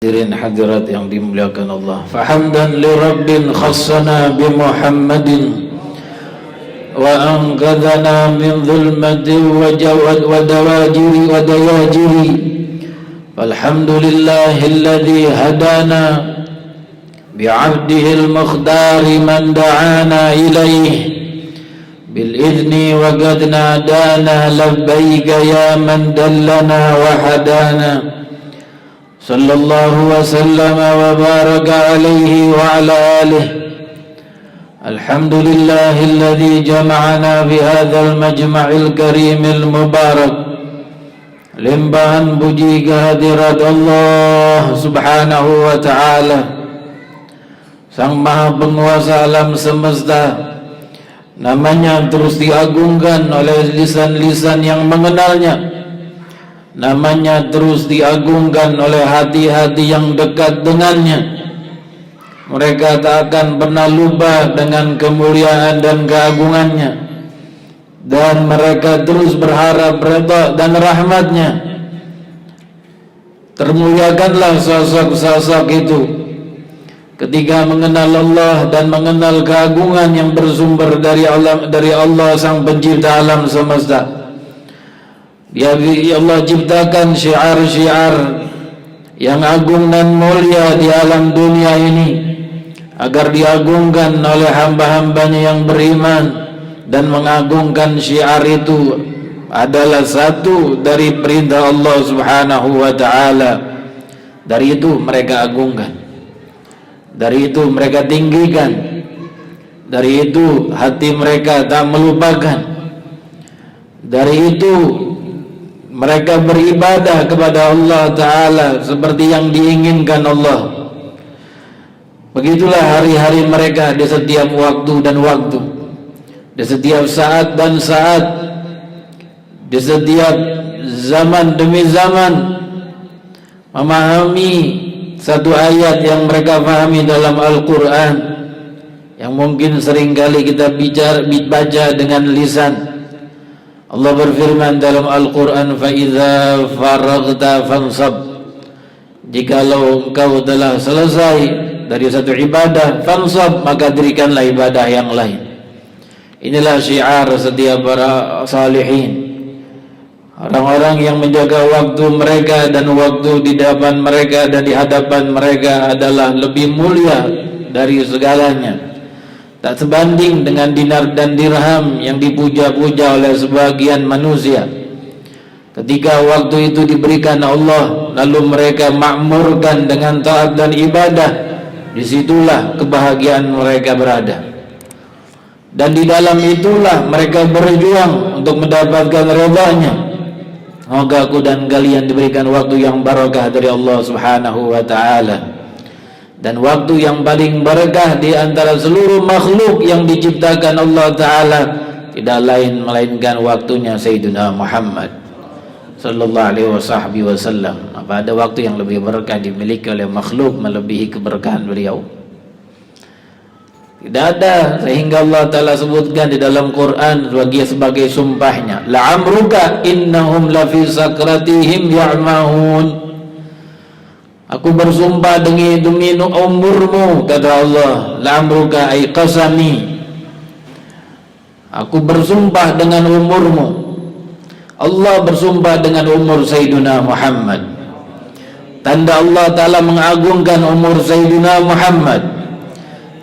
Hadirin hadirat yang dimuliakan Allah. Fahamdan li rabbin khassana bi Muhammadin wa anqadhana min dhulmati wa jawad wa dawajiri wa dayajiri. Falhamdulillahi alladhi hadana bi'abdihi al-mukhdari man da'ana ilayhi bil idhni wa qad nadana labbaika ya man dallana wa hadana. Sallallahu wa sallama wa baraka alaihi wa ala alihi. Alhamdulillahilladzi jama'ana fi hadzal majma'il karimil mubarak. Limpahan puji kehadirat Allah Subhanahu wa ta'ala, Sang Maha Penguasa alam semesta. Namanya terus diagungkan oleh lisan-lisan yang mengenalnya. Namanya terus diagungkan oleh hati-hati yang dekat dengannya. Mereka tak akan pernah lupa dengan kemuliaan dan keagungannya, dan mereka terus berharap redha dan rahmatnya. Termuliakanlah sosok-sosok itu ketika mengenal Allah dan mengenal keagungan yang bersumber dari Allah Sang Pencipta alam semesta. Ya Allah ciptakan syiar-syiar yang agung dan mulia di alam dunia ini agar diagungkan oleh hamba-hambanya yang beriman, dan mengagungkan syiar itu adalah satu dari perintah Allah Subhanahu wa ta'ala. Dari itu mereka agungkan, dari itu mereka tinggikan, dari itu hati mereka tak melupakan, dari itu mereka beribadah kepada Allah Ta'ala seperti yang diinginkan Allah. Begitulah hari-hari mereka di setiap waktu dan waktu, di setiap saat dan saat, di setiap zaman demi zaman, memahami satu ayat yang mereka pahami dalam Al-Quran, yang mungkin seringkali kita baca dengan lisan. Allah berfirman dalam Al-Quran, فَإِذَا فَرَغْتَ فَانْصَبْ. Jikalau engkau telah selesai dari satu ibadah, fansab, maka dirikanlah ibadah yang lain. Inilah syiar setiap para salihin, orang-orang yang menjaga waktu mereka, dan waktu di depan mereka dan di hadapan mereka adalah lebih mulia dari segalanya. Tak sebanding dengan dinar dan dirham yang dipuja-puja oleh sebagian manusia. Ketika waktu itu diberikan Allah, lalu mereka makmurkan dengan taat dan ibadah, disitulah kebahagiaan mereka berada. Dan di dalam itulah mereka berjuang untuk mendapatkan redha-Nya. Semoga aku dan kalian diberikan waktu yang barakah dari Allah Subhanahu wa ta'ala. Dan waktu yang paling berkah di antara seluruh makhluk yang diciptakan Allah Ta'ala tidak lain melainkan waktunya Sayyidina Muhammad Sallallahu Alaihi Wasallam. Apa ada waktu yang lebih berkah dimiliki oleh makhluk melebihi keberkahan beliau? Tidak ada, sehingga Allah Ta'ala sebutkan di dalam Quran sebagai sumpahnya, la'amruka innahum lafi sakratihim ya'mahun. Aku bersumpah demi umurmu, kata Allah. La'amruka ay qasami. Aku bersumpah dengan umurmu. Allah bersumpah dengan umur Sayyidina Muhammad. Tanda Allah Ta'ala mengagungkan umur Sayyidina Muhammad.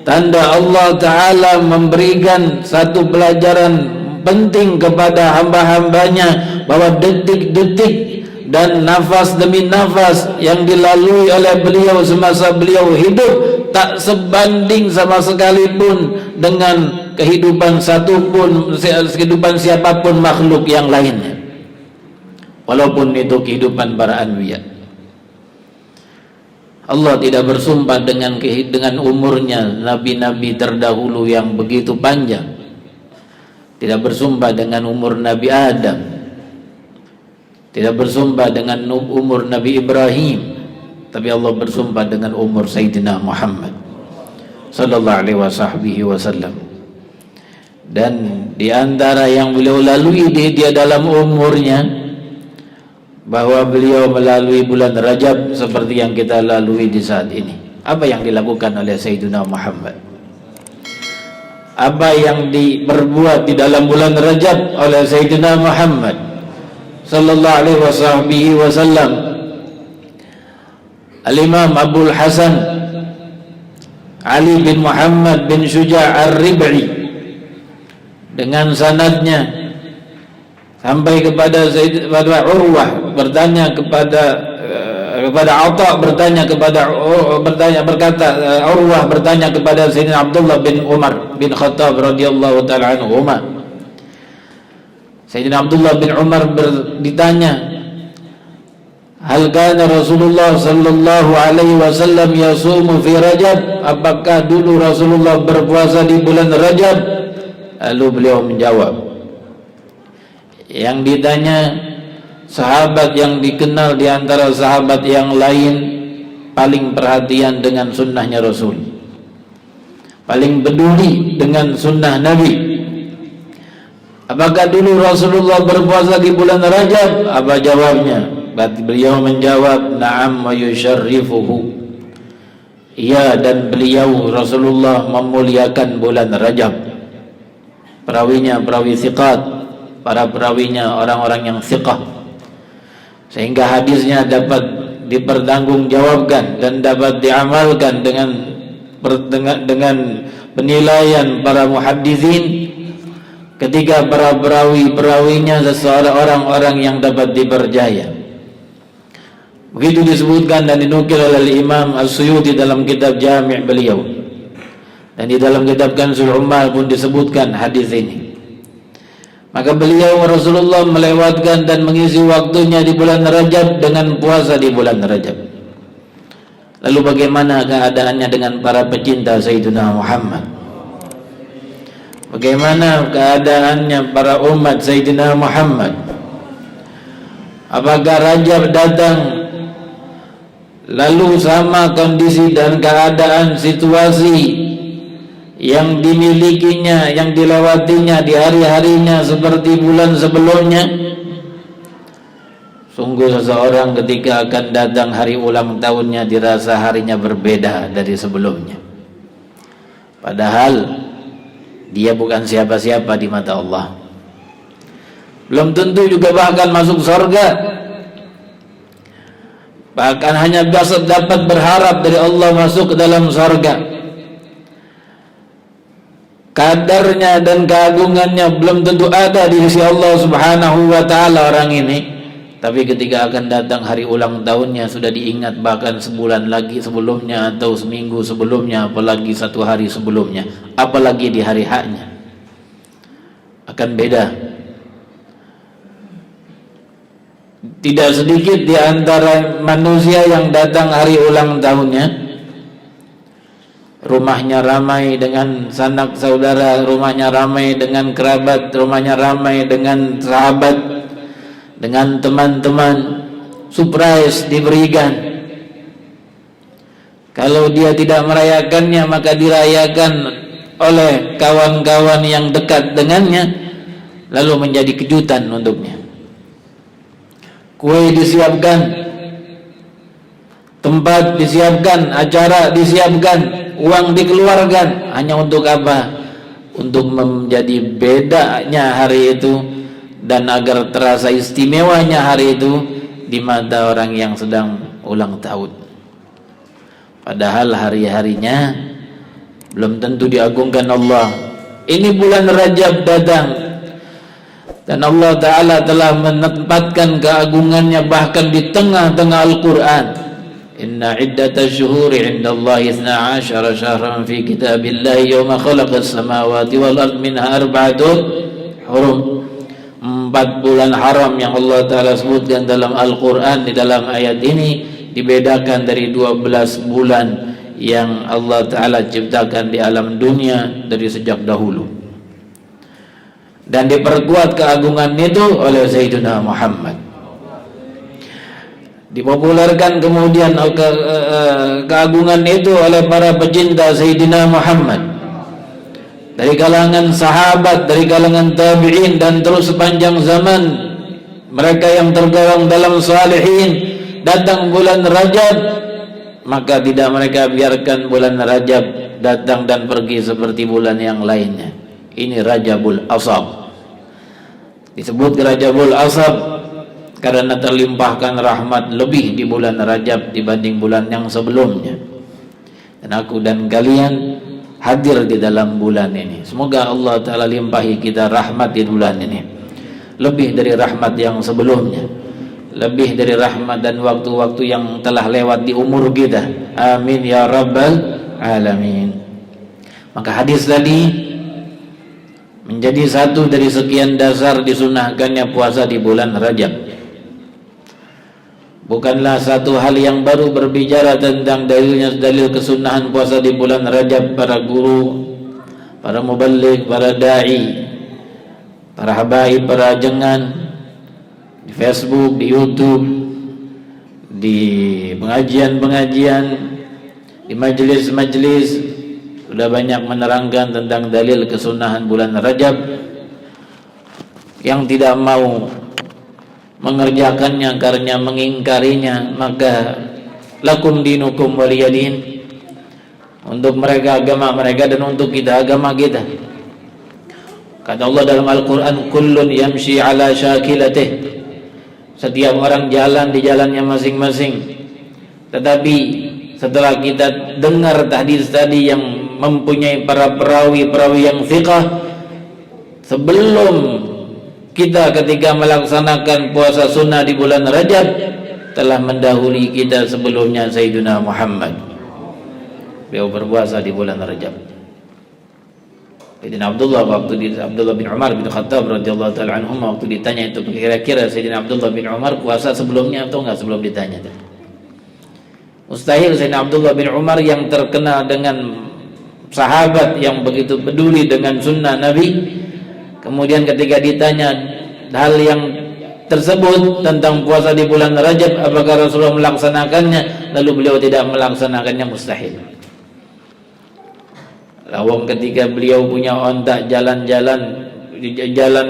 Tanda Allah Ta'ala memberikan satu pelajaran penting kepada hamba-hambanya, bahwa detik-detik dan nafas demi nafas yang dilalui oleh beliau semasa beliau hidup tak sebanding sama sekali pun dengan kehidupan kehidupan siapapun makhluk yang lainnya, walaupun itu kehidupan para anbiya. Allah tidak bersumpah dengan umurnya nabi-nabi terdahulu yang begitu panjang, tidak bersumpah dengan umur Nabi Adam, tidak bersumpah dengan umur Nabi Ibrahim, tapi Allah bersumpah dengan umur Sayyidina Muhammad sallallahu alaihi wasallam. Dan di antara yang beliau lalui dia dalam umurnya, bahwa beliau melalui bulan Rajab seperti yang kita lalui di saat ini. Apa yang dilakukan oleh Sayyidina Muhammad? Apa yang diperbuat di dalam bulan Rajab oleh Sayyidina Muhammad sallallahu alaihi wasallam? Al-Imam Abdul Hasan Ali bin Muhammad bin Syuja' Ar-Rib'i dengan sanadnya sampai kepada Urwah bertanya kepada Atha berkata Urwah bertanya kepada Sayyidina Abdullah bin Umar bin Khattab radhiyallahu ta'ala anhuma. Sayyidina Abdullah bin Umar ditanya, hal kana Rasulullah sallallahu alaihi wasallam yasumu fi Rajab? Apakah dulu Rasulullah berpuasa di bulan Rajab? Lalu beliau menjawab. Yang ditanya sahabat yang dikenal di antara sahabat yang lain paling perhatian dengan sunnahnya Rasul, paling peduli dengan sunnah Nabi. Apakah dulu Rasulullah berpuasa di bulan Rajab? Apa jawabnya? Beliau menjawab, na'am wa yusyarrifuhu. Iya, dan beliau Rasulullah memuliakan bulan Rajab. Perawinya perawi thiqat, para perawinya orang-orang yang thiqah, sehingga hadisnya dapat dipertanggungjawabkan dan dapat diamalkan dengan penilaian para muhadditsin. Ketika para perawinya orang-orang yang dapat dipercaya. Begitu disebutkan dan dinukil oleh Imam As-Suyuti dalam kitab Jami' beliau, dan di dalam kitab Kanzul Ummal pun disebutkan hadis ini. Maka beliau Rasulullah melewatkan dan mengisi waktunya di bulan Rajab dengan puasa di bulan Rajab. Lalu bagaimana keadaannya dengan para pecinta Sayyidina Muhammad? Bagaimana keadaannya para umat Sayyidina Muhammad? Apakah Rajab datang lalu sama kondisi dan keadaan situasi yang dimilikinya, yang dilewatinya di hari-harinya seperti bulan sebelumnya? Sungguh seseorang ketika akan datang hari ulang tahunnya dirasa harinya berbeda dari sebelumnya, padahal dia bukan siapa-siapa di mata Allah. Belum tentu juga bahkan masuk surga, bahkan hanya biasa dapat berharap dari Allah masuk ke dalam surga. Kadarnya dan keagungannya belum tentu ada di sisi Allah Subhanahu wa ta'ala orang ini, tapi ketika akan datang hari ulang tahunnya sudah diingat bahkan sebulan lagi sebelumnya atau seminggu sebelumnya, apalagi satu hari sebelumnya, apalagi di hari haknya, akan beda. Tidak sedikit di antara manusia yang datang hari ulang tahunnya, rumahnya ramai dengan sanak saudara, rumahnya ramai dengan kerabat, rumahnya ramai dengan sahabat, dengan teman-teman, surprise diberikan. Kalau dia tidak merayakannya, maka dirayakan oleh kawan-kawan yang dekat dengannya, lalu menjadi kejutan untuknya. Kue disiapkan, tempat disiapkan, acara disiapkan, uang dikeluarkan, hanya untuk apa? Untuk menjadi bedanya hari itu dan agar terasa istimewanya hari itu di mata orang yang sedang ulang tahun. Padahal hari-harinya belum tentu diagungkan Allah. Ini bulan Rajab datang dan Allah Ta'ala telah menempatkan keagungannya bahkan di tengah-tengah Al-Quran. Inna iddatash syuhuri 'indallahi 12 syahran fi kitabillahi yawma khalaqas samawati wal ardh minha arba'atun hurum. 4 bulan haram yang Allah Ta'ala sebutkan dalam Al-Quran di dalam ayat ini dibedakan dari 12 bulan yang Allah Ta'ala ciptakan di alam dunia dari sejak dahulu, dan diperkuat keagungan itu oleh Sayyidina Muhammad. dipopulerkan kemudian keagungan itu oleh para pecinta Sayyidina Muhammad dari kalangan sahabat, dari kalangan tabi'in, dan terus sepanjang zaman mereka yang tergolong dalam salihin. Datang bulan Rajab, maka tidak mereka biarkan bulan Rajab datang dan pergi seperti bulan yang lainnya. Ini Rajabul Ashab, disebut Rajabul Ashab karena terlimpahkan rahmat lebih di bulan Rajab dibanding bulan yang sebelumnya. Dan aku dan kalian hadir di dalam bulan ini. Semoga Allah Ta'ala limpahi kita rahmat di bulan ini, lebih dari rahmat yang sebelumnya, lebih dari rahmat dan waktu-waktu yang telah lewat di umur kita. Amin ya Rabbal Alamin. Maka hadis tadi menjadi satu dari sekian dasar disunahkannya puasa di bulan Rajab. Bukanlah satu hal yang baru berbicara tentang dalil kesunahan puasa di bulan Rajab. Para guru, para muballigh, para da'i, para habaib, para jengan di Facebook, di YouTube, di pengajian-pengajian, di majelis-majelis sudah banyak menerangkan tentang dalil kesunahan bulan Rajab. Yang tidak mau mengerjakannya karena mengingkarinya, maka lakum dinukum waliyadin. Untuk mereka agama mereka dan untuk kita agama kita. Kata Allah dalam Al-Quran, kullun yamshi ala syakilatih. Setiap orang jalan di jalannya masing-masing. Tetapi setelah kita dengar hadis tadi yang mempunyai para perawi-perawi yang fiqh, sebelum kita ketika melaksanakan puasa sunnah di bulan Rajab telah mendahului kita sebelumnya Sayyidina Muhammad. Beliau berpuasa di bulan Rajab. Sayyidina Abdullah bin Umar bin Khattab radhiyallahu taala anhum waktu ditanya itu, kira-kira Sayyidina Abdullah bin Umar puasa sebelumnya atau enggak sebelum ditanya itu? Mustahil Sayyidina Abdullah bin Umar yang terkenal dengan sahabat yang begitu peduli dengan sunnah Nabi, kemudian ketika ditanya hal yang tersebut tentang puasa di bulan Rajab, apakah Rasulullah melaksanakannya, lalu beliau tidak melaksanakannya, mustahil. Lawang ketika beliau punya onta jalan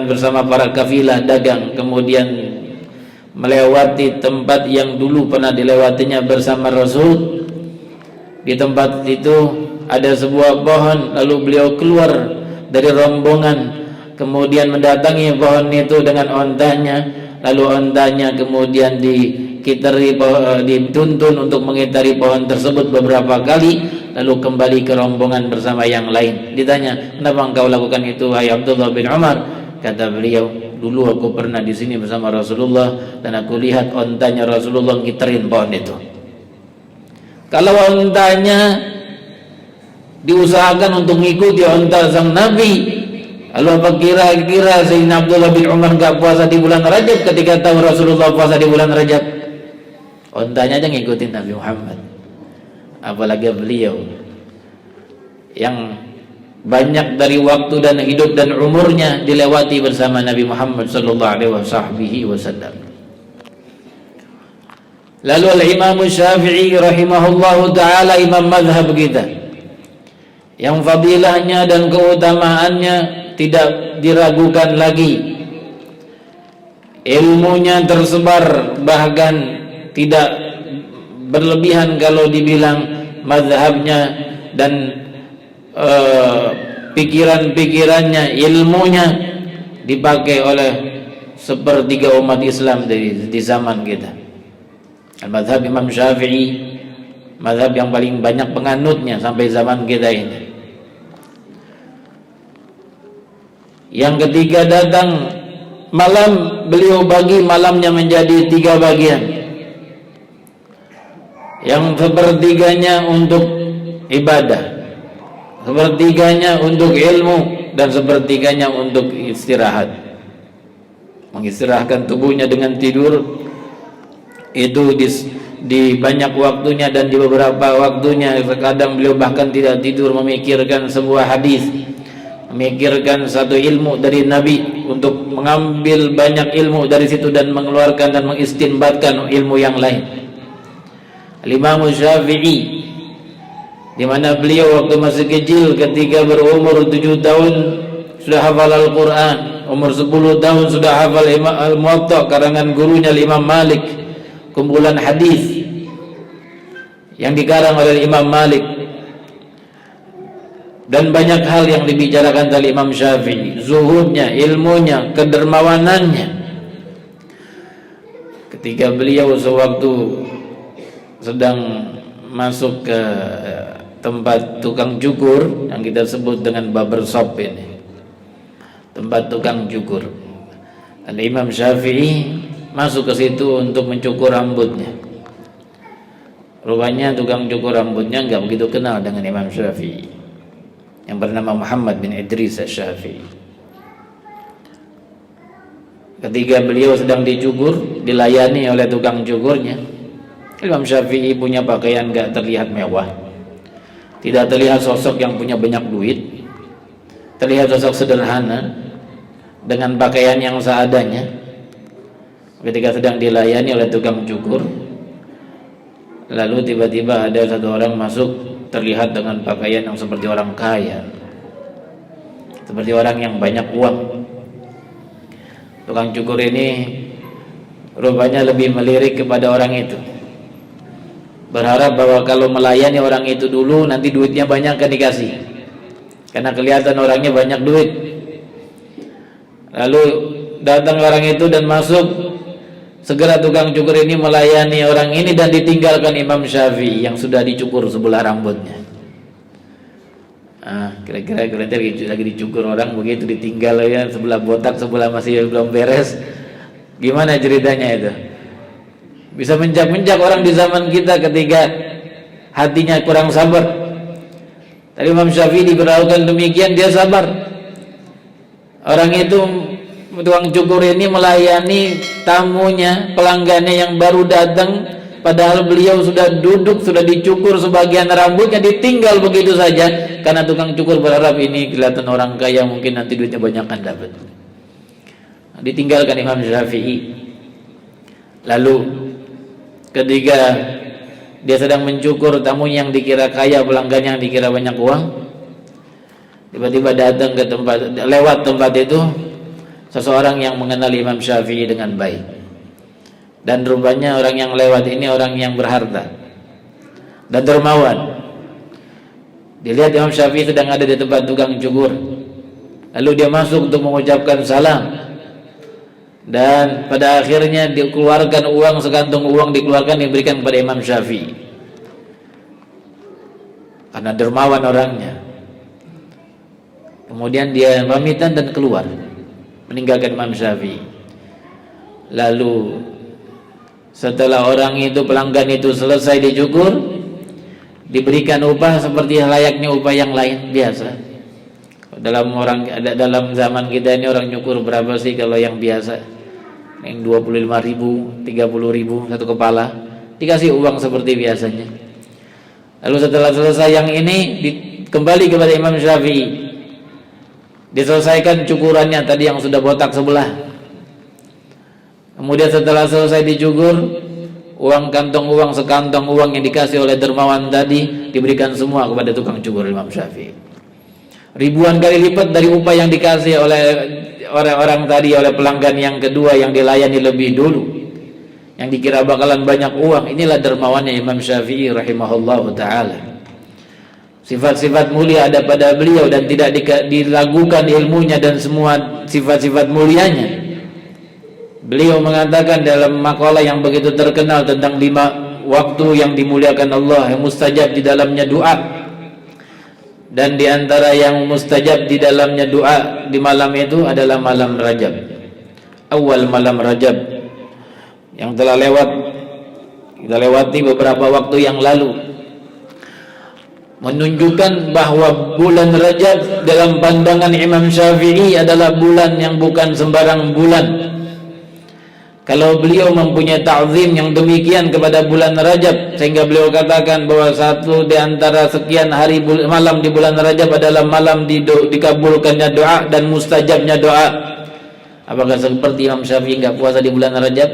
bersama para kafilah dagang, kemudian melewati tempat yang dulu pernah dilewatinya bersama Rasul. Di tempat itu ada sebuah pohon, lalu beliau keluar dari rombongan, kemudian mendatangi pohon itu dengan ontanya, lalu ontanya kemudian dituntun untuk mengitari pohon tersebut beberapa kali, lalu kembali ke rombongan bersama yang lain. Ditanya, kenapa engkau lakukan itu hai Abdullah bin Umar? Kata beliau, dulu aku pernah di sini bersama Rasulullah dan aku lihat ontanya Rasulullah ngiterin pohon itu. Kalau ontanya diusahakan untuk mengikuti onta sang Nabi, lalu apa kira-kira Sayyidina Abdullah bin Umar gak puasa di bulan Rajab ketika tahu Rasulullah puasa di bulan Rajab? Ontanya aja ngikutin Nabi Muhammad. Apalagi beliau yang banyak dari waktu dan hidup dan umurnya dilewati bersama Nabi Muhammad sallallahu alaihi wasallam. Lalu al-Imam Syafi'i rahimahullahu taala, imam mazhab kita, yang fadilahnya dan keutamaannya tidak diragukan lagi. Ilmunya tersebar, bahkan tidak berlebihan kalau dibilang mazhabnya dan pikiran-pikirannya, ilmunya dipakai oleh sepertiga umat Islam di zaman kita. Al-Madhab Imam Syafi'i, mazhab yang paling banyak penganutnya sampai zaman kita ini. Yang ketiga datang malam, beliau bagi malamnya menjadi 3 bagian. Yang sepertiganya untuk ibadah, sepertiganya untuk ilmu, dan sepertiganya untuk istirahat. Mengistirahatkan tubuhnya dengan tidur itu di banyak waktunya, dan di beberapa waktunya terkadang beliau bahkan tidak tidur memikirkan sebuah hadis, memikirkan satu ilmu dari Nabi untuk mengambil banyak ilmu dari situ dan mengeluarkan dan mengistinbatkan ilmu yang lain. Al-Imam Syafi'i, di mana beliau waktu masih kecil ketika berumur 7 tahun sudah hafal Al-Quran, umur 10 tahun sudah hafal Al-Muwatta karangan gurunya Imam Malik, kumpulan hadis yang dikarang oleh Imam Malik. Dan banyak hal yang dibicarakan oleh Imam Syafi'i, zuhudnya, ilmunya, kedermawanannya. Ketika beliau sewaktu sedang masuk ke tempat tukang cukur yang kita sebut dengan barbershop ini, tempat tukang cukur, dan Imam Syafi'i masuk ke situ untuk mencukur rambutnya. Rupanya tukang cukur rambutnya nggak begitu kenal dengan Imam Syafi'i yang bernama Muhammad bin Idris Asy-Syafi'i. Ketika beliau sedang dicukur, dilayani oleh tukang cukurnya, Imam Syafi'i punya pakaian gak terlihat mewah, tidak terlihat sosok yang punya banyak duit, terlihat sosok sederhana dengan pakaian yang seadanya. Ketika sedang dilayani oleh tukang cukur, lalu tiba-tiba ada satu orang masuk, terlihat dengan pakaian yang seperti orang kaya, seperti orang yang banyak uang. Tukang cukur ini rupanya lebih melirik kepada orang itu, berharap bahwa kalau melayani orang itu dulu, nanti duitnya banyak kan dikasih, karena kelihatan orangnya banyak duit. Lalu datang orang itu dan masuk. Segera tukang cukur ini melayani orang ini dan ditinggalkan Imam Syafi'i yang sudah dicukur sebelah rambutnya. Kira-kira lagi dicukur orang begitu, ditinggal ya, sebelah botak, sebelah masih belum beres. Gimana ceritanya itu? Bisa menjak orang di zaman kita ketika hatinya kurang sabar. Tadi Imam Syafi'i diberlakukan demikian, dia sabar. Orang itu, tukang cukur ini melayani tamunya, pelanggannya yang baru datang, padahal beliau sudah duduk, sudah dicukur sebagian rambutnya, ditinggal begitu saja karena tukang cukur berharap ini kelihatan orang kaya, mungkin nanti duitnya banyak kan dapat. Ditinggalkan Imam Syafi'i. Lalu ketika dia sedang mencukur tamunya yang dikira kaya, pelanggan yang dikira banyak uang, tiba-tiba datang ke lewat tempat itu seseorang yang mengenal Imam Syafi'i dengan baik, dan rupanya orang yang lewat ini orang yang berharta dan dermawan. Dilihat Imam Syafi'i sedang ada di tempat tukang cukur, lalu dia masuk untuk mengucapkan salam, dan pada akhirnya dikeluarkan uang, sekantung uang dikeluarkan, diberikan kepada Imam Syafi'i karena dermawan orangnya. Kemudian dia pamitan dan keluar meninggalkan Imam Syafi'i. Lalu setelah orang itu, pelanggan itu selesai dicukur, diberikan upah seperti layaknya upah yang lain biasa. Dalam zaman kita ini orang nyukur berapa sih kalau yang biasa? Yang 25.000, 30.000 satu kepala, dikasih uang seperti biasanya. Lalu setelah selesai yang ini kembali kepada Imam Syafi'i, diselesaikan cukurannya tadi yang sudah botak sebelah. Kemudian setelah selesai dicukur, uang kantong uang, sekantong uang yang dikasih oleh dermawan tadi diberikan semua kepada tukang cukur Imam Syafi'i. Ribuan kali lipat dari upah yang dikasih oleh orang tadi, oleh pelanggan yang kedua yang dilayani lebih dulu, yang dikira bakalan banyak uang. Inilah dermawannya Imam Syafi'i rahimahullahu ta'ala. Sifat-sifat mulia ada pada beliau dan tidak dilakukan ilmunya dan semua sifat-sifat mulianya. Beliau mengatakan dalam makalah yang begitu terkenal tentang 5 waktu yang dimuliakan Allah, yang mustajab di dalamnya doa. Dan di antara yang mustajab di dalamnya doa di malam itu adalah malam Rajab. Awal malam Rajab yang telah lewat, kita lewati beberapa waktu yang lalu, menunjukkan bahwa bulan Rajab dalam pandangan Imam Syafi'i adalah bulan yang bukan sembarang bulan. Kalau beliau mempunyai ta'zim yang demikian kepada bulan Rajab, sehingga beliau katakan bahwa satu di antara sekian hari malam di bulan Rajab adalah malam dikabulkannya doa dan mustajabnya doa. Apakah seperti Imam Syafi'i nggak puasa di bulan Rajab?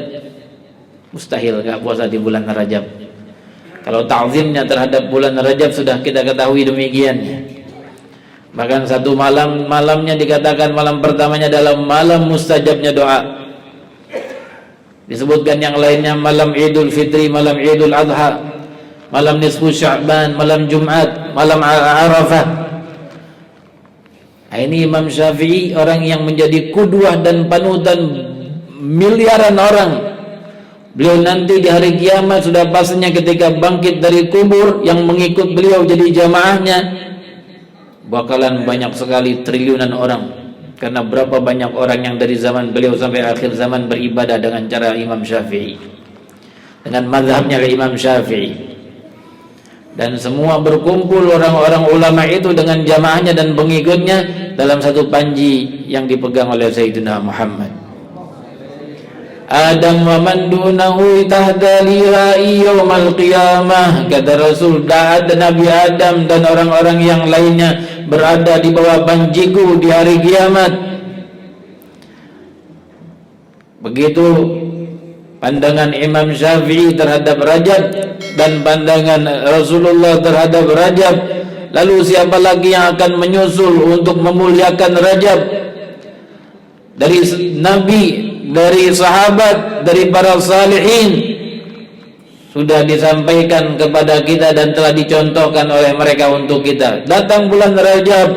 Mustahil nggak puasa di bulan Rajab. Kalau ta'zimnya terhadap bulan Rajab sudah kita ketahui demikian. Bahkan satu malamnya dikatakan malam pertamanya dalam malam mustajabnya doa. Disebutkan yang lainnya malam Idul Fitri, malam Idul Adha, malam nisfu Sya'ban, malam Jumat, malam Arafah. Ini Imam Syafi'i, orang yang menjadi qudwah dan panutan miliaran orang. Beliau nanti di hari kiamat sudah pastinya ketika bangkit dari kubur, yang mengikut beliau jadi jamaahnya bakalan banyak sekali, triliunan orang. Karena berapa banyak orang yang dari zaman beliau sampai akhir zaman beribadah dengan cara Imam Syafi'i, dengan mazhabnya Imam Syafi'i. Dan semua berkumpul orang-orang ulama itu dengan jamaahnya dan pengikutnya dalam satu panji yang dipegang oleh Sayyidina Muhammad. Adam wa man dunahu tahta liwa'i yaumal qiyamah. Kata Rasul, ada Nabi Adam dan orang-orang yang lainnya berada di bawah panjiku di hari kiamat. Begitu pandangan Imam Syafi'i terhadap Rajab dan pandangan Rasulullah terhadap Rajab. Lalu siapa lagi yang akan menyusul untuk memuliakan Rajab? Dari Nabi, dari sahabat, dari para salihin sudah disampaikan kepada kita dan telah dicontohkan oleh mereka untuk kita. Datang bulan Rajab,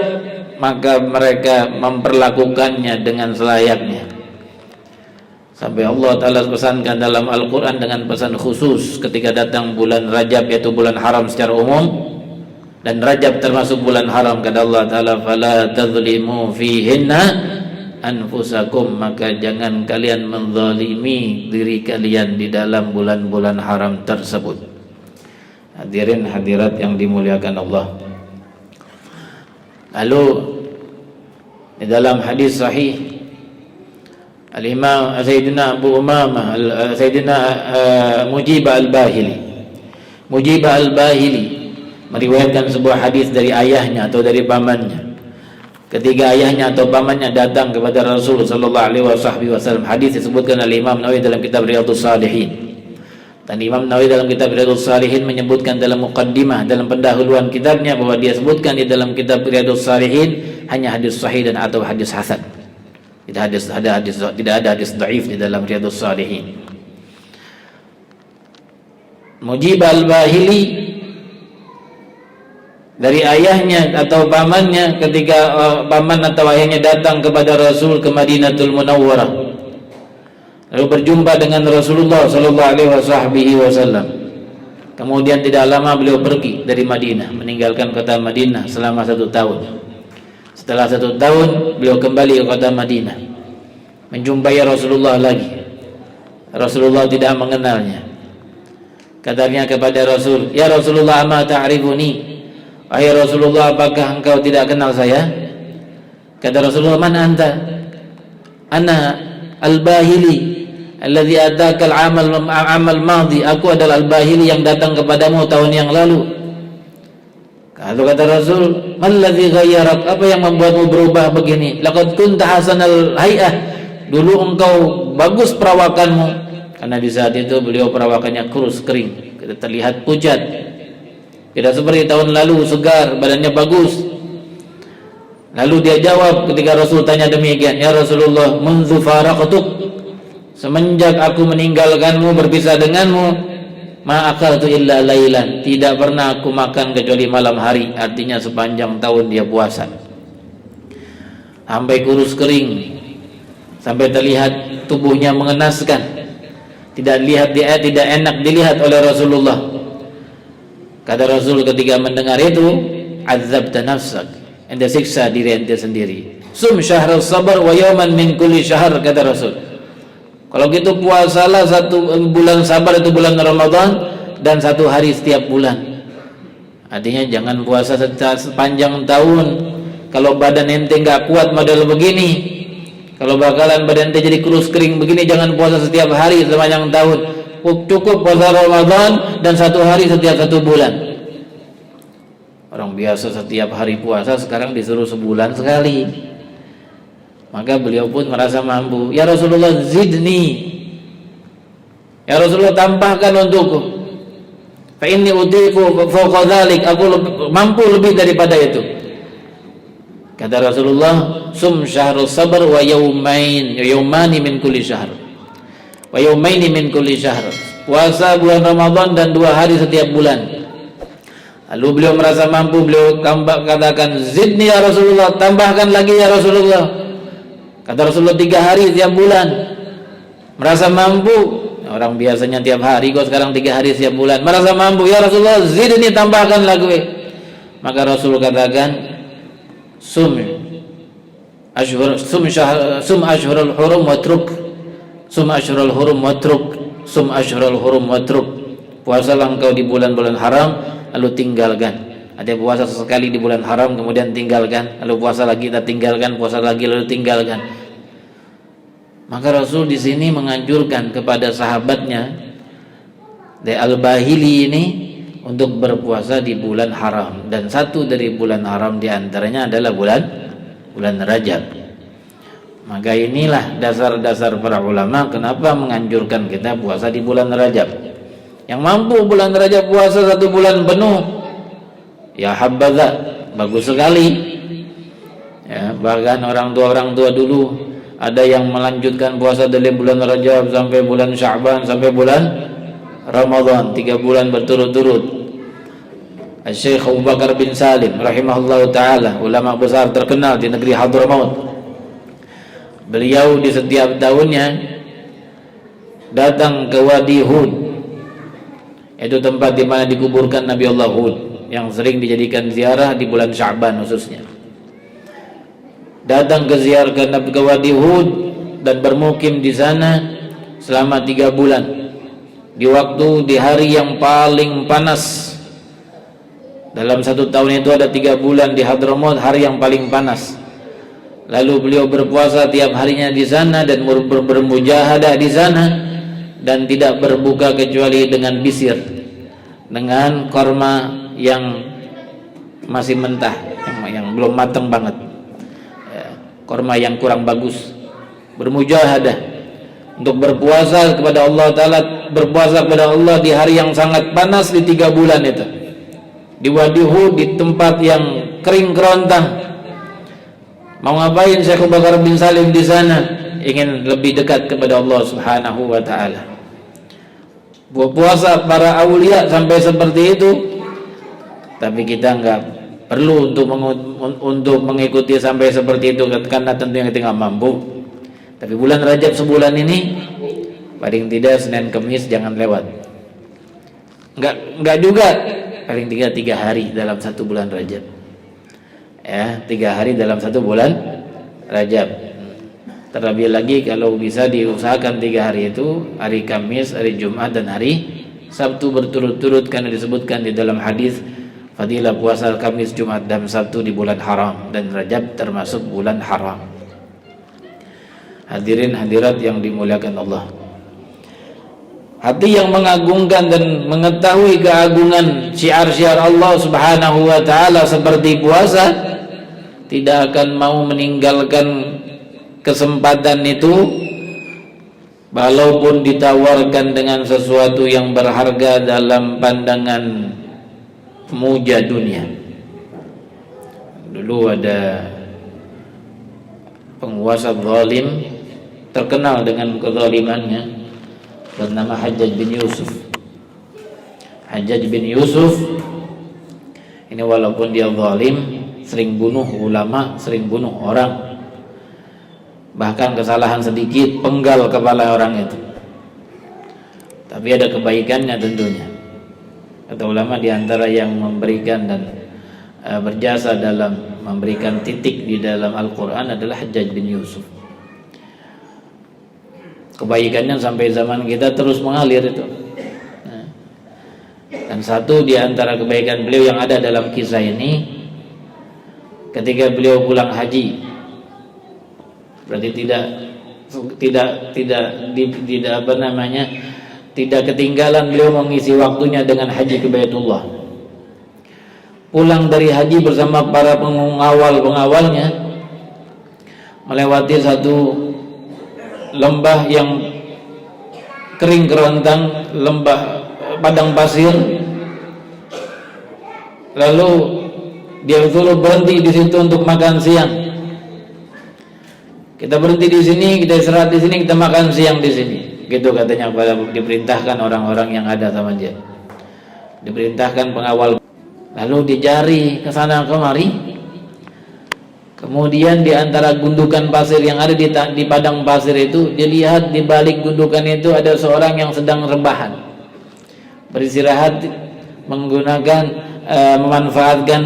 maka mereka memperlakukannya dengan selayaknya. Sampai Allah Ta'ala pesankan dalam Al-Quran dengan pesan khusus ketika datang bulan Rajab, yaitu bulan haram secara umum. Dan Rajab termasuk bulan haram, kata Allah Ta'ala, فَلَا تَظْلِمُوا فِيهِنَّ anfusakum, maka jangan kalian menzalimi diri kalian di dalam bulan-bulan haram tersebut. Hadirin hadirat yang dimuliakan Allah. Lalu di dalam hadis sahih Al-Imam Sayyidina Abu Umamah Sayyidina Mujibah Al-Bahili meriwayatkan sebuah hadis dari ayahnya atau dari pamannya. Ketika ayahnya atau pamannya datang kepada Rasul sallallahu alaihi wasallam, hadis disebutkan oleh Imam Nawawi dalam kitab Riyadhus Shalihin. Dan Imam Nawawi dalam kitab Riyadhus Shalihin menyebutkan dalam muqaddimah, dalam pendahuluan kitabnya, bahwa dia sebutkan di dalam kitab Riyadhus Shalihin hanya hadis sahih dan atau hadis hasan. Tidak ada hadis dhaif di dalam Riyadhus Shalihin. Mujibah Al-Bahili dari ayahnya atau pamannya, ketika paman atau ayahnya datang kepada Rasul ke Madinatul Munawwarah, lalu berjumpa dengan Rasulullah sallallahu alaihi wasallam. Kemudian tidak lama beliau pergi dari Madinah, meninggalkan kota Madinah selama 1 tahun. Setelah 1 tahun beliau kembali ke kota Madinah, menjumpai Rasulullah lagi. Rasulullah tidak mengenalnya. Katanya kepada Rasul, "Ya Rasulullah, ama ta'rifuni?" Wahai Rasulullah, apakah engkau tidak kenal saya? Kata Rasulullah, "Man anta?" "Ana Al-Bahili alladhi ataka al-amal madhi." Aku adalah Al-Bahili yang datang kepadamu tahun yang lalu. Kalau kata Rasul, "Man alladhi ghayyarak?" Apa yang membuatmu berubah begini? "Laqad kunta hasanal hay'ah." Dulu engkau bagus perawakanmu. Karena di saat itu beliau perawakannya kurus kering, terlihat pucat. Tidak seperti tahun lalu, segar, badannya bagus. Lalu dia jawab ketika Rasul tanya demikian, "Ya Rasulullah, munzu faraqtuk." Semenjak aku meninggalkanmu, berpisah denganmu, ma akaltu illa lailan. Tidak pernah aku makan kecuali malam hari. Artinya sepanjang tahun dia puasa. Sampai kurus kering, sampai terlihat tubuhnya mengenaskan. Tidak enak dilihat oleh Rasulullah. Kata Rasul ketika mendengar itu, "Adzabta nafsak." Anda siksa diri anda sendiri. "Sum syahrul sabar wa yawman min kulli syahr." Kata Rasul, kalau gitu puasalah 1 bulan sabar, itu bulan Ramadan, dan 1 hari setiap bulan. Artinya jangan puasa sepanjang tahun. Kalau badan ente nggak kuat model begini, kalau bakalan badan ente jadi kurus kering begini, jangan puasa setiap hari sepanjang tahun. Cukup puasa Ramadan dan 1 hari setiap 1 bulan. Orang biasa setiap hari puasa, sekarang disuruh sebulan sekali. Maka beliau pun merasa mampu. Ya Rasulullah, zidni. Ya Rasulullah, tambahkan untukku. Fa inni utiqu fawqa dzalik, aku mampu lebih daripada itu. Kata Rasulullah, sum syahrus sabr wa yaumani min kulli syahr. Wa yaumaini min kulli syahr. Puasa bulan Ramadan dan 2 hari setiap bulan. Lalu beliau merasa mampu, beliau katakan, zidni ya Rasulullah, tambahkan lagi ya Rasulullah. Kata Rasulullah, 3 hari tiap bulan. Merasa mampu. Orang biasanya tiap hari, kok sekarang 3 hari tiap bulan. Merasa mampu. Ya Rasulullah, zidni, tambahkan lagi. Maka Rasul katakan, sum ashhurul hurum watruk. Sum ashhurul hurum watruk. Sum ashhurul hurum watruk. Puasalah engkau di bulan-bulan haram, lalu tinggalkan. Ada puasa sesekali di bulan haram, kemudian tinggalkan, lalu puasa lagi, kita tinggalkan, puasa lagi, lalu tinggalkan. Maka Rasul di sini menganjurkan kepada sahabatnya Al-Bahili ini untuk berpuasa di bulan haram, dan satu dari bulan haram diantaranya adalah bulan Rajab. Maka inilah dasar-dasar para ulama kenapa menganjurkan kita puasa di bulan Rajab. Yang mampu bulan Rajab puasa 1 bulan penuh, ya habbaza, bagus sekali. Ya, bahkan orang tua dulu ada yang melanjutkan puasa dari bulan Rajab sampai bulan Sya'ban sampai bulan Ramadan, 3 bulan berturut-turut. Syekh Abu Bakar bin Salim rahimahullahu taala, ulama besar terkenal di negeri Hadramaut. Beliau di setiap tahunnya datang ke Wadi Hud. Itu tempat di mana dikuburkan Nabi Allah Hud, yang sering dijadikan ziarah di bulan Sya'ban khususnya. Datang ke ziarah ke Wadi Hud dan bermukim di sana selama 3 bulan. Di hari yang paling panas. Dalam 1 tahun itu ada 3 bulan di Hadramaut, hari yang paling panas. Lalu beliau berpuasa tiap harinya di sana dan bermujahadah di sana, dan tidak berbuka kecuali dengan bisir, dengan korma yang masih mentah, yang belum matang banget, korma yang kurang bagus. Bermujahadah untuk berpuasa kepada Allah Ta'ala, berpuasa kepada Allah di hari yang sangat panas di 3 bulan itu, di Wadi Hud, di tempat yang kering kerontang. Mau ngapain Syekh Abu Bakar bin Salim di sana? Ingin lebih dekat kepada Allah Subhanahu wa taala. Puasa para aulia sampai seperti itu. Tapi kita enggak perlu untuk mengikuti sampai seperti itu, karena tentunya kita enggak mampu. Tapi bulan Rajab sebulan ini paling tidak Senin Kamis jangan lewat. Enggak juga, paling tidak 3 hari dalam 1 bulan Rajab. Ya, 3 hari dalam 1 bulan Rajab. Terlebih lagi kalau bisa diusahakan 3 hari itu, hari Kamis, hari Jumat, dan hari Sabtu berturut-turut, karena disebutkan di dalam hadis fadilah puasa Kamis, Jumat, dan Sabtu di bulan haram, dan Rajab termasuk bulan haram. Hadirin hadirat yang dimuliakan Allah, hati yang mengagungkan dan mengetahui keagungan syiar-syiar Allah Subhanahu wa taala seperti puasa tidak akan mau meninggalkan kesempatan itu, walaupun ditawarkan dengan sesuatu yang berharga dalam pandangan pemuja dunia. Dulu ada penguasa zalim terkenal dengan kezalimannya, bernama Hajjaj bin Yusuf. Hajjaj bin Yusuf ini walaupun dia zalim, sering bunuh ulama, sering bunuh orang, bahkan kesalahan sedikit penggal kepala orang itu. Tapi ada kebaikannya tentunya. Kata ulama, diantara yang memberikan dan berjasa dalam memberikan titik di dalam Al-Quran adalah Hajjaj bin Yusuf. Kebaikannya sampai zaman kita terus mengalir itu. Dan satu di antara kebaikan beliau yang ada dalam kisah ini, ketika beliau pulang haji, berarti tidak ketinggalan beliau mengisi waktunya dengan haji ke Baitullah. Pulang dari haji bersama para pengawalnya, melewati satu lembah yang kering kerontang, lembah padang pasir. Lalu dia dulu berhenti di situ untuk makan siang. Kita berhenti di sini, kita istirahat di sini, kita makan siang di sini. Gitu katanya, pada diperintahkan orang-orang yang ada sama dia. Diperintahkan pengawal. Lalu dijari ke sana kemari. Kemudian di antara gundukan pasir yang ada di padang pasir itu, dilihat di balik gundukan itu ada seorang yang sedang rebahan, beristirahat, menggunakan memanfaatkan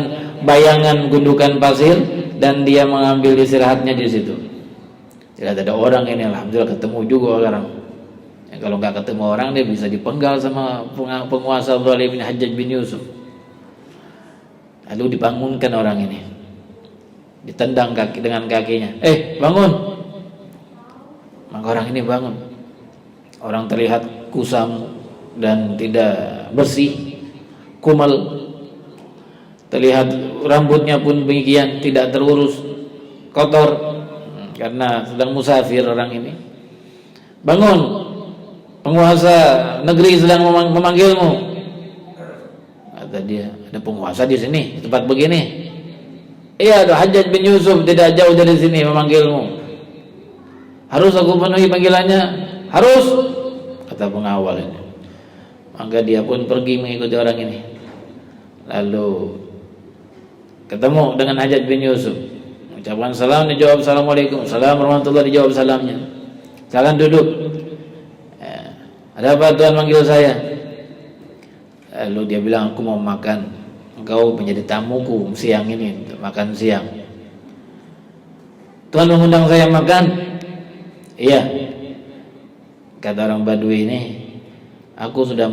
bayangan gundukan pasir, dan dia mengambil istirahatnya di situ. Tidak ada orang ini, alhamdulillah ketemu juga orang. Ya, kalau nggak ketemu orang dia bisa dipenggal sama penguasa zalim Hajjaj bin Yusuf. Lalu dibangunkan orang ini, ditendang dengan kakinya. Bangun. Maka orang ini bangun. Orang terlihat kusam dan tidak bersih, kumal. Terlihat rambutnya pun demikian, tidak terurus, kotor, karena sedang musafir orang ini. Bangun, penguasa negeri sedang memanggilmu. Kata dia, ada penguasa di sini, tempat begini. Iya, ada Hajjaj bin Yusuf tidak jauh dari sini memanggilmu. Harus aku penuhi panggilannya? Harus, kata pengawal ini. Maka dia pun pergi mengikuti orang ini. Lalu ketemu dengan Hajjaj bin Yusuf. Ucapan salam, dijawab assalamualaikum. Salam warahmatullahi, dijawab salamnya. Silakan duduk. Ada apa Tuhan manggil saya? Lalu dia bilang, aku mau makan. Engkau menjadi tamuku siang ini untuk makan siang. Tuhan mengundang saya makan? Iya. Kata orang Badui ini, aku sudah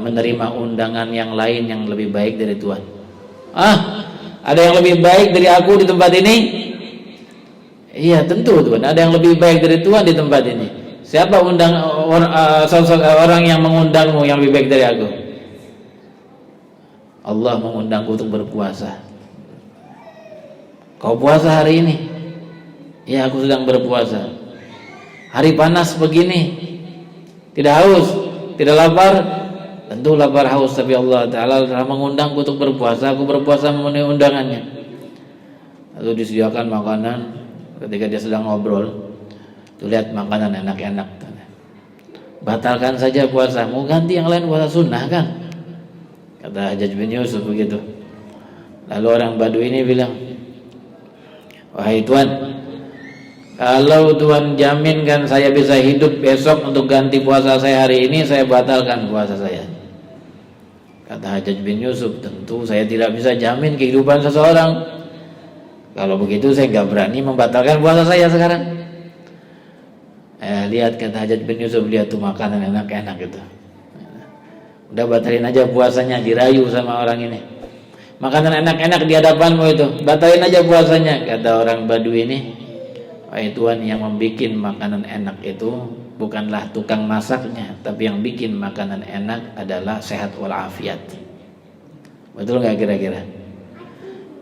menerima undangan yang lain yang lebih baik dari Tuhan. Ada yang lebih baik dari aku di tempat ini? Iya tentu Tuhan, ada yang lebih baik dari Tuhan di tempat ini. Siapa orang yang mengundangmu yang lebih baik dari aku? Allah mengundangku untuk berpuasa. Kau puasa hari ini? Ya, aku sedang berpuasa. Hari panas begini, tidak haus, tidak lapar? Tentu lapar haus, tapi Allah Ta'ala telah mengundangku untuk berpuasa. Aku berpuasa memenuhi undangannya. Lalu disediakan makanan. Ketika dia sedang ngobrol, tuh lihat makanan enak-enak. Batalkan saja puasamu, ganti yang lain puasa sunnah kan? Kata Hajjaj bin Yusuf begitu. Lalu orang Badui ini bilang, wahai Tuan, kalau Tuhan jaminkan saya bisa hidup besok untuk ganti puasa saya hari ini, saya batalkan puasa saya. Kata Hajjaj bin Yusuf, tentu saya tidak bisa jamin kehidupan seseorang. Kalau begitu saya nggak berani membatalkan puasa saya sekarang. Lihat, kata Hajjaj bin Yusuf, lihat tuh makanan enak-enak gitu. Udah batalin aja puasanya, dirayu sama orang ini. Makanan enak-enak di hadapanmu itu, batalin aja puasanya. Kata orang Badui ini, wahai Tuhan, yang membuat makanan enak itu bukanlah tukang masaknya, tapi yang bikin makanan enak adalah sehat walafiat. Betul nggak kira-kira?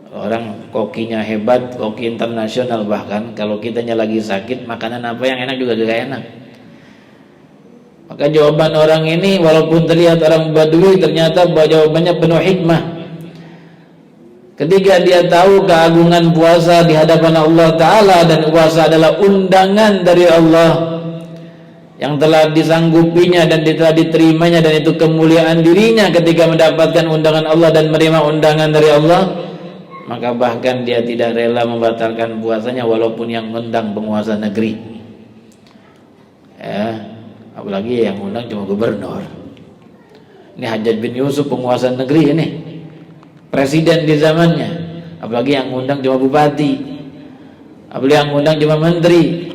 Orang kokinya hebat, koki internasional bahkan, kalau kitanya lagi sakit, makanan apa yang enak juga gak enak. Maka jawaban orang ini, walaupun terlihat orang Badui, ternyata jawabannya penuh hikmah. Ketika dia tahu keagungan puasa di hadapan Allah Ta'ala, dan puasa adalah undangan dari Allah yang telah disanggupinya dan telah diterimanya, dan itu kemuliaan dirinya ketika mendapatkan undangan Allah dan menerima undangan dari Allah, maka bahkan dia tidak rela membatalkan puasanya walaupun yang mengundang penguasa negeri. Apalagi yang mengundang cuma gubernur. Ini Hajjaj bin Yusuf penguasa negeri ini, presiden di zamannya. Apalagi yang mengundang cuma bupati, apalagi yang mengundang cuma menteri.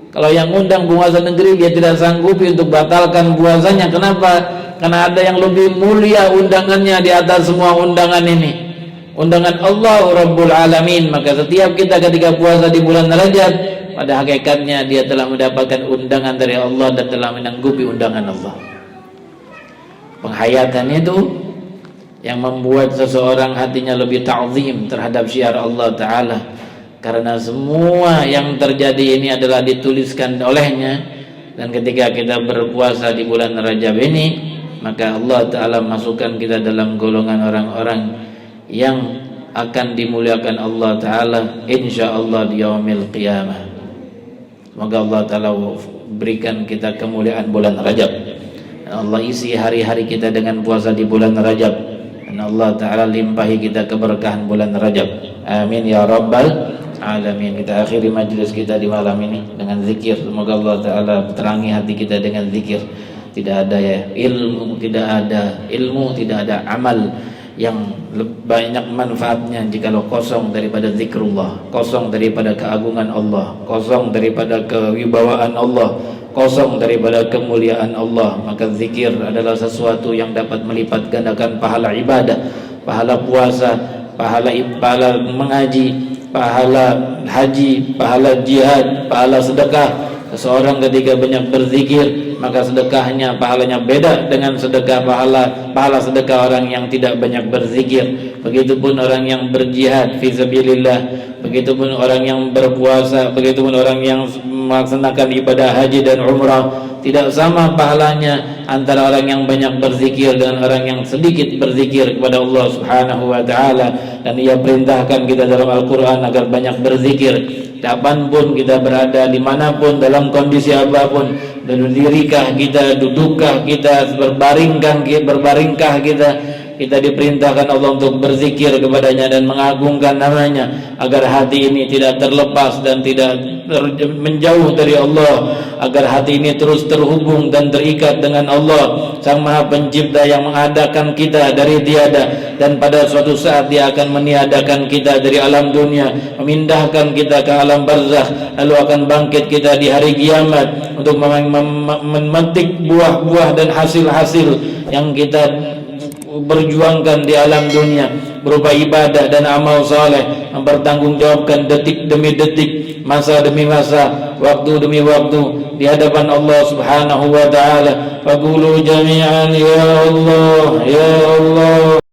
Kalau yang mengundang penguasa negeri, dia tidak sanggupi untuk batalkan puasanya. Kenapa? Karena ada yang lebih mulia undangannya di atas semua undangan ini, undangan Allah Rabbul Alamin. Maka setiap kita ketika puasa di bulan Rajab, pada hakikatnya dia telah mendapatkan undangan dari Allah dan telah menanggupi undangan Allah. Penghayatan itu yang membuat seseorang hatinya lebih ta'zim terhadap syiar Allah Ta'ala, karena semua yang terjadi ini adalah dituliskan olehnya. Dan ketika kita berpuasa di bulan Rajab ini, maka Allah Ta'ala masukkan kita dalam golongan orang-orang yang akan dimuliakan Allah Ta'ala insyaallah di yaumil qiyamah. Semoga Allah Ta'ala berikan kita kemuliaan bulan Rajab. Allah isi hari-hari kita dengan puasa di bulan Rajab, dan Allah Ta'ala limpahi kita keberkahan bulan Rajab. Amin ya rabbal alamin. Kita akhiri majlis kita di malam ini dengan zikir. Semoga Allah Ta'ala terangi hati kita dengan zikir. Tidak ada ilmu, tidak ada amal yang banyak manfaatnya jikalau kosong daripada zikrullah, kosong daripada keagungan Allah, kosong daripada kewibawaan Allah, kosong daripada kemuliaan Allah. Maka zikir adalah sesuatu yang dapat melipat gandakan pahala ibadah, pahala puasa, pahala mengaji, pahala haji, pahala jihad, pahala sedekah. Seseorang ketika banyak berzikir, maka sedekahnya, pahalanya beda dengan sedekah pahala sedekah orang yang tidak banyak berzikir. Begitupun orang yang berjihad fi sabilillah, begitupun orang yang berpuasa, begitupun orang yang melaksanakan ibadah haji dan umrah. Tidak sama pahalanya antara orang yang banyak berzikir dengan orang yang sedikit berzikir kepada Allah Subhanahu wa Ta'ala. Dan Ia perintahkan kita dalam Al-Quran agar banyak berzikir. Kapanpun kita berada, dimanapun, dalam kondisi apapun, berdirikah kita, dudukkah kita, berbaringkah kita diperintahkan Allah untuk berzikir kepadanya dan mengagungkan namanya, agar hati ini tidak terlepas dan tidak menjauh dari Allah, agar hati ini terus terhubung dan terikat dengan Allah Sang Maha Pencipta yang mengadakan kita dari tiada, dan pada suatu saat Dia akan meniadakan kita dari alam dunia, memindahkan kita ke alam barzakh, lalu akan bangkit kita di hari kiamat untuk memetik buah-buah dan hasil-hasil yang kita berjuangkan di alam dunia berupa ibadah dan amal saleh, mempertanggungjawabkan detik demi detik, masa demi masa, waktu demi waktu di hadapan Allah Subhanahu wa Ta'ala. Faqulu jami'an ya Allah ya Allah.